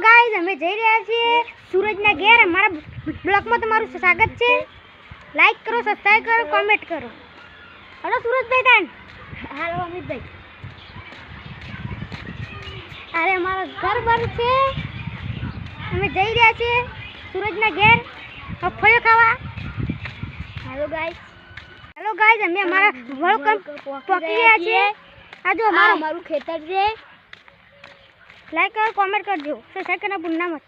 Guys, અમે જઈ રહ્યા છીએ સૂરજના ઘેર. અમારા બ્લોગમાં તમારું સ્વાગત છે. લાઈક કરો, સબસ્ક્રાઇબ કરો, કોમેન્ટ કરો. હલો સુરજભાઈ તાન. હાલો અમિતભાઈ. અરે અમારું ઘર બંધ છે. અમે જઈ રહ્યા છીએ સૂરજના ઘેર મગફળીઓ ખાવા. હેલો ગાઈસ, અમે અમારા વળકમ પહોંચી રહ્યા છીએ. આ જો અમારું ખેતર છે. લાઈક કરો, કોમેન્ટ કરજો, સબસ્ક્રાઇબ કરना ભૂલના મત.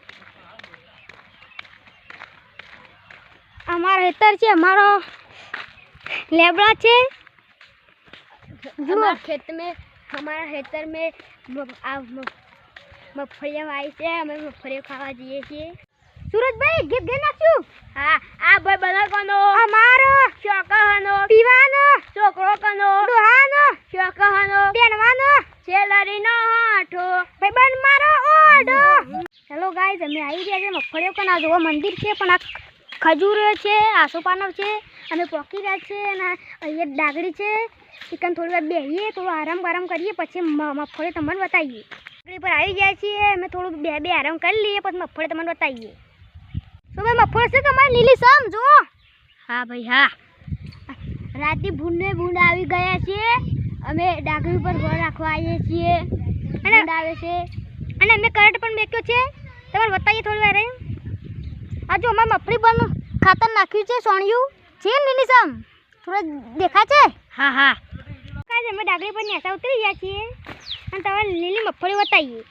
हमारा खेतर છે, અમારો લેબડા છે. हमारा खेतर में मगफळियाँ आई છે. અમે મગફળીઓ ખાવા જઈએ છીએ. સુરજભાઈ ગીત ગાઈ નાખ્યું. હા, આ ભાઈ બનાવવાનો અમારો ચોકહાનો પીવાનો છોકરો કનો દોહાનો ચોકહાનો બેનવાનો છેલરીનો હાઠો ભાઈબંધ મારો ઓઢો. હેલો ગાઈસ, અમે આવી રહ્યા છીએ મગફળીઓ કન. આ જોવા મંદિર છે, પણ આ ખજૂર છે, આસોપાલવ છે. અમે પોકી રહ્યા છે અને અહીંયા ડાગડી છે. ચિકન થોડી વાર બેહીએ, થોડું આરામ કરીએ, પછી મગફળી તમને બતાવીએ. ડાગડી પર આવી જાય છીએ અમે, થોડું બે આરામ કરી લઈએ, પછી મગફળી તમને બતાવીએ. તો ભાઈ મગફળી છે તમારી લીલી સમ જો. હા ભાઈ હા, રાતે ભૂંડ આવી ગયા છે. અમે ડાગરી પર ઘર રાખવા આવીએ છીએ. ભૂંડ આવે છે અને અમે કરંટ પણ મેક્યો છે, તમને બતાવીએ થોડી વાર. આ જો અમારે મગફળી પર ખાતર નાખ્યું છે, સોણિયું છે લીલી સમ થોડા દેખા છે. હા હા, અમે ડાગરી પર નેસા ઉતરી ગયા છીએ અને તમારે લીલી મગફળી બતાવીએ.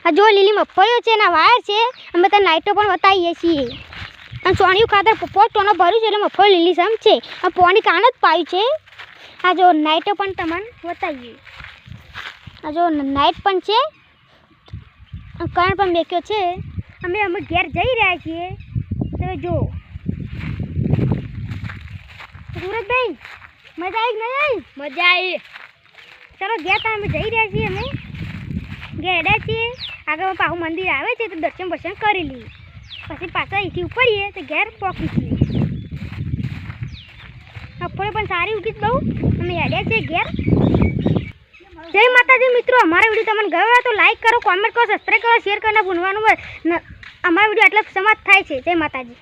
આ જો લીલી મગફળીઓ છે, એના વાયર છે. અમે ત્યાં નાઇટો પણ બતાવીએ છીએ. અને સોણિયું ખાતર 5 ટોનો ભર્યું છે, એટલે મગફળી લીલી સમ છે. આ પોણી કાન જ પાયું છે. આ જો નાઇટો પણ તમને બતાવીએ. આ જો નાઇટ પણ છે, કણ પણ મેક્યો છે. અમે ઘેર જઈ રહ્યા છીએ. તમે જો સુરજભાઈ, મજા આવી કે નહીં આવી? મજા આવી. ચાલો ઘેર તમે જઈ રહ્યા છીએ. અમે ઘેર હેડ્યા છીએ. આગળ પાછું મંદિર આવે છે, તો દર્શન કરી લઈએ. પછી પાછા અહીંથી ઉપડીએ તો ઘેર પહોંચી છીએ. મગફળી પણ સારી ઉગી બહુ. અમે હેડ્યા છીએ ઘેર. જય માતાજી મિત્રો, અમારો વિડીયો તમને ગયો હોય તો લાઈક કરો, કોમેન્ટ કરો, સબસ્ક્રાઈબ કરો, શેર કરીને ભૂલવાનું. અમારો વિડીયો આટલા સમાપ્ત થાય છે. જય માતાજી.